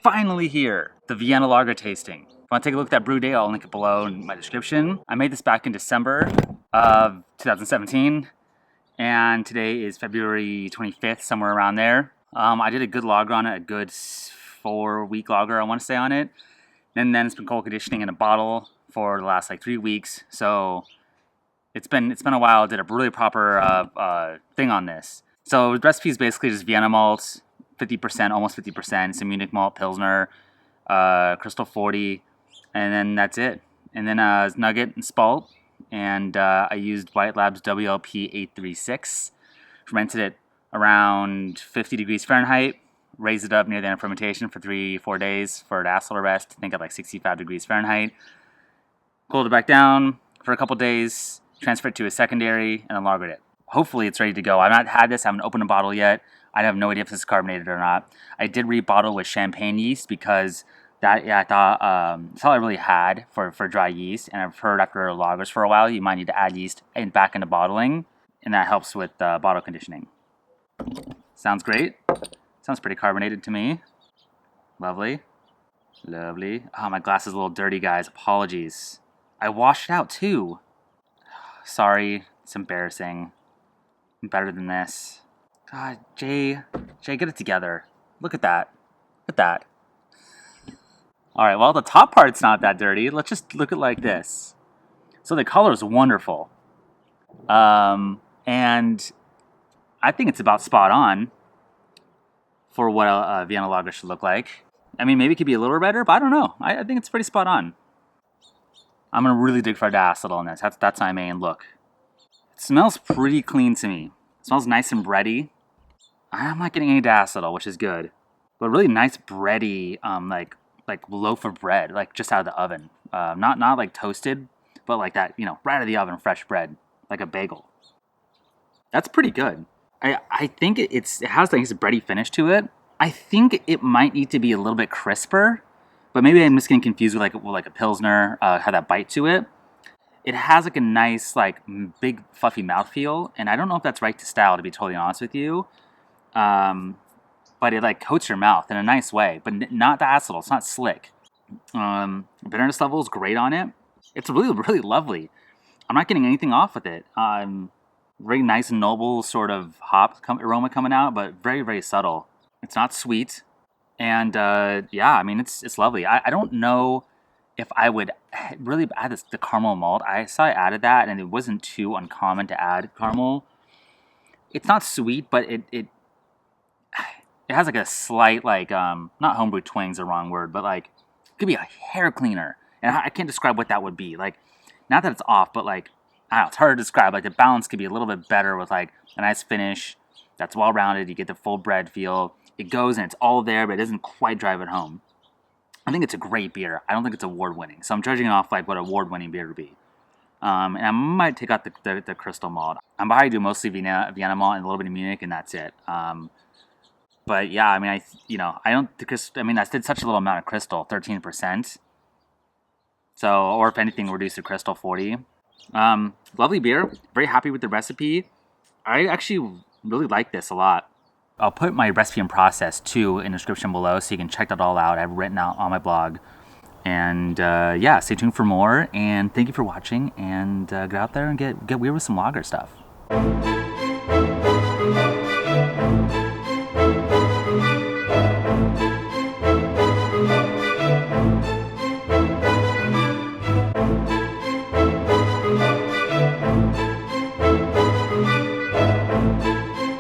finally here, the Vienna lager tasting. If you want to take a look at that brew day, I'll link it below in my description. I made this back in December of 2017, and today is February 25th, somewhere around there. I did a good lager on it, a good 4-week lager, I want to say, on it. And then it's been cold conditioning in a bottle for the last like 3 weeks. So it's been a while. I did a really proper thing on this. So the recipe is basically just Vienna malt, 50%, almost 50%, some Munich malt, Pilsner, Crystal 40, and then that's it. And then nugget and spalt, and I used White Labs WLP 836, fermented it around 50 degrees Fahrenheit, raised it up near the end of fermentation for 3-4 days for an acid arrest, I think at like 65 degrees Fahrenheit. Cooled it back down for a couple days, transferred it to a secondary, and then lagered it. Hopefully it's ready to go. I've not had this, I haven't opened a bottle yet. I have no idea if this is carbonated or not. I did rebottle with champagne yeast because I thought that's all I really had for dry yeast. And I've heard after lagers for a while, you might need to add yeast back into bottling, and that helps with bottle conditioning. Sounds great. Sounds pretty carbonated to me. Lovely. Lovely. Oh, my glass is a little dirty, guys. Apologies. I washed it out too. Sorry. It's embarrassing. I'm better than this. God, Jay, get it together. Look at that. Look at that. All right, well, the top part's not that dirty. Let's just look at it like this. So the color is wonderful. And I think it's about spot on for what a Vienna lager should look like. I mean, maybe it could be a little better, but I don't know. I think it's pretty spot on. I'm going to really dig for diacetyl on this. That's my main look. It smells pretty clean to me. It smells nice and bready. I'm not getting any diacetyl, which is good. But really nice bready, like loaf of bread, like just out of the oven. Not like toasted, but like that, right out of the oven, fresh bread, like a bagel. That's pretty good. I think it has like a bready finish to it. I think it might need to be a little bit crisper, but maybe I'm just getting confused with like a Pilsner, have that bite to it. It has like a nice, like big fluffy mouthfeel, and I don't know if that's right to style, to be totally honest with you. But it like coats your mouth in a nice way, but not the acetal. It's not slick. Bitterness level is great on it. It's really, really lovely. I'm not getting anything off with it. Very nice and noble sort of hop aroma coming out, but very, very subtle. It's not sweet. And yeah, I mean, it's lovely. I don't know if I would really add the caramel malt. I saw I added that, and it wasn't too uncommon to add caramel. It's not sweet, but it has like a slight, like, not homebrew twang's the wrong word, but like, it could be a hair cleaner. And I can't describe what that would be. Like, not that it's off, but like, I don't know, it's hard to describe. Like, the balance could be a little bit better with like a nice finish that's well-rounded. You get the full bread feel. It goes and it's all there, but it doesn't quite drive it home. I think it's a great beer. I don't think it's award-winning. So I'm judging it off like what award-winning beer would be. And I might take out the crystal malt. I'm probably do mostly Vienna malt and a little bit of Munich, and that's it. But yeah, I mean, I don't think I did such a little amount of crystal, 13%. So, or if anything, reduced to crystal 40. Lovely beer. Very happy with the recipe. I actually really like this a lot. I'll put my recipe and process too in the description below, so you can check that all out. I've written out on my blog. And yeah, stay tuned for more. And thank you for watching. And get out there and get weird with some lager stuff.